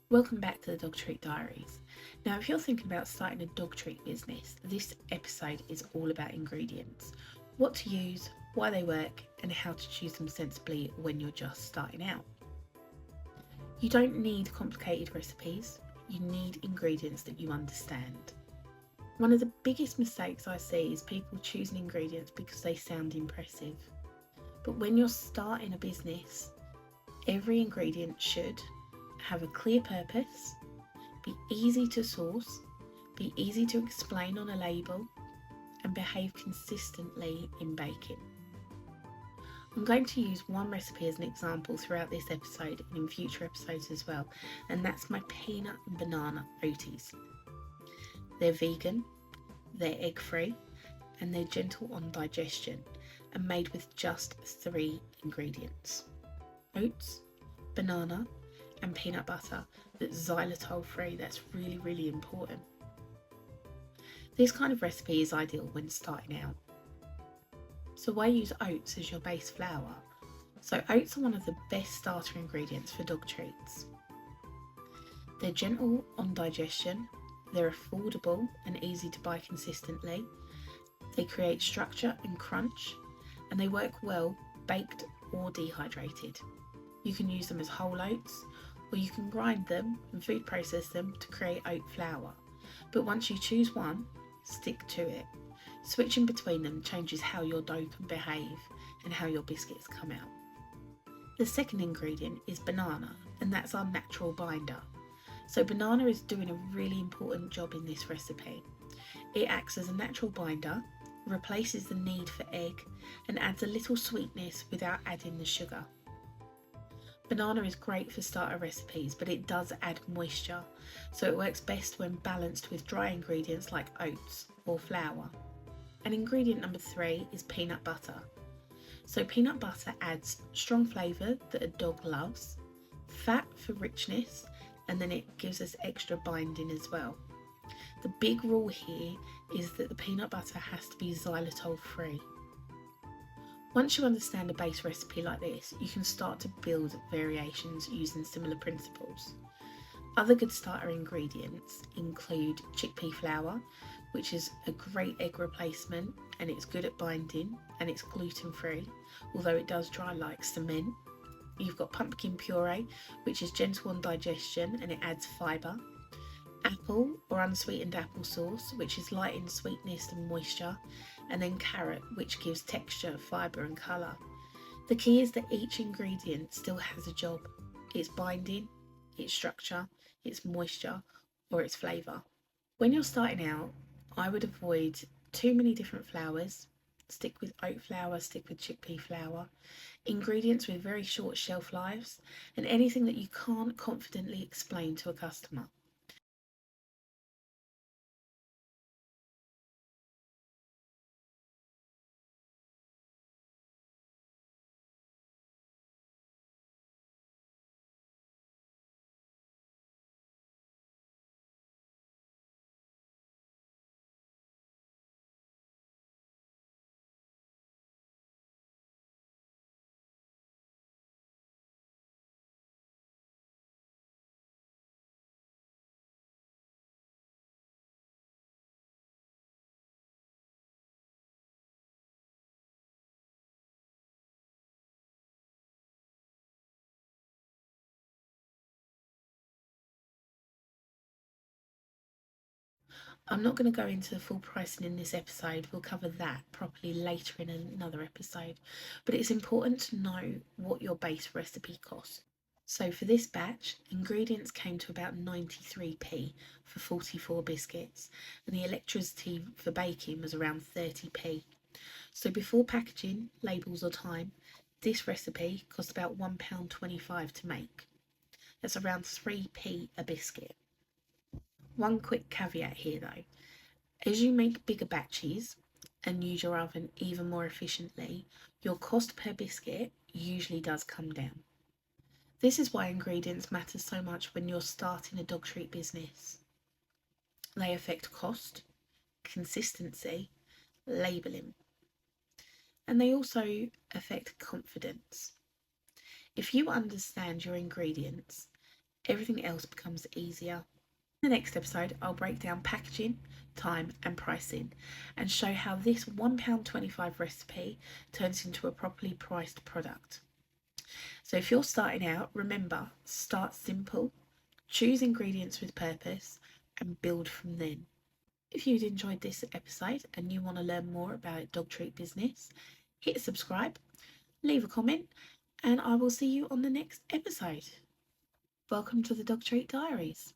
Welcome back to the Dog Treat Diaries. Now, if you're thinking about starting a dog treat business, this episode is all about ingredients, what to use, why they work, and how to choose them sensibly when you're just starting out. You don't need complicated recipes, you need ingredients that you understand. One of the biggest mistakes I see is people choosing ingredients because they sound impressive. But when you're starting a business, every ingredient should have a clear purpose, be easy to source, be easy to explain on a label, and behave consistently in baking. I'm going to use one recipe as an example throughout this episode and in future episodes as well, and that's my peanut and banana oaties. They're vegan, they're egg free, and they're gentle on digestion and made with just 3 ingredients: oats, banana, and peanut butter that's xylitol-free. That's really important. This kind of recipe is ideal when starting out. So I use oats as your base flour. So oats are one of the best starter ingredients for dog treats. They're gentle on digestion, they're affordable and easy to buy consistently, they create structure and crunch, and they work well baked or dehydrated. You can use them as whole oats, or you can grind them and food process them to create oat flour. But once you choose one, stick to it. Switching between them changes how your dough can behave and how your biscuits come out. The second ingredient is banana, and that's our natural binder. So banana is doing a really important job in this recipe. It acts as a natural binder, replaces the need for egg, and adds a little sweetness without adding the sugar. Banana is great for starter recipes, but it does add moisture, so it works best when balanced with dry ingredients like oats or flour. And ingredient number 3 is peanut butter. So peanut butter adds strong flavour that a dog loves, fat for richness, and then it gives us extra binding as well. The big rule here is that the peanut butter has to be xylitol-free. Once you understand a base recipe like this, you can start to build variations using similar principles. Other good starter ingredients include chickpea flour, which is a great egg replacement and it's good at binding and it's gluten free, although it does dry like cement. You've got pumpkin puree, which is gentle on digestion and it adds fibre. Apple or unsweetened applesauce, which is light in sweetness and moisture, and then carrot, which gives texture, fibre and colour. The key is that each ingredient still has a job. It's binding, its structure, its moisture, or its flavour. When you're starting out, I would avoid too many different flours. Stick with oat flour, stick with chickpea flour. Ingredients with very short shelf lives, and anything that you can't confidently explain to a customer. I'm not going to go into the full pricing in this episode, we'll cover that properly later in another episode, but it's important to know what your base recipe costs. So for this batch, ingredients came to about 93p for 44 biscuits, and the electricity for baking was around 30p. So before packaging, labels or time, this recipe cost about £1.25 to make. That's around 3p a biscuit. One quick caveat here though. As you make bigger batches and use your oven even more efficiently, your cost per biscuit usually does come down. This is why ingredients matter so much when you're starting a dog treat business. They affect cost, consistency, labelling, and they also affect confidence. If you understand your ingredients, everything else becomes easier. In the next episode, I'll break down packaging, time, and pricing, and show how this £1.25 recipe turns into a properly priced product. So if you're starting out, remember, start simple, choose ingredients with purpose, and build from then. If you'd enjoyed this episode and you want to learn more about Dog Treat Business, hit subscribe, leave a comment, and I will see you on the next episode. Welcome to the Dog Treat Diaries.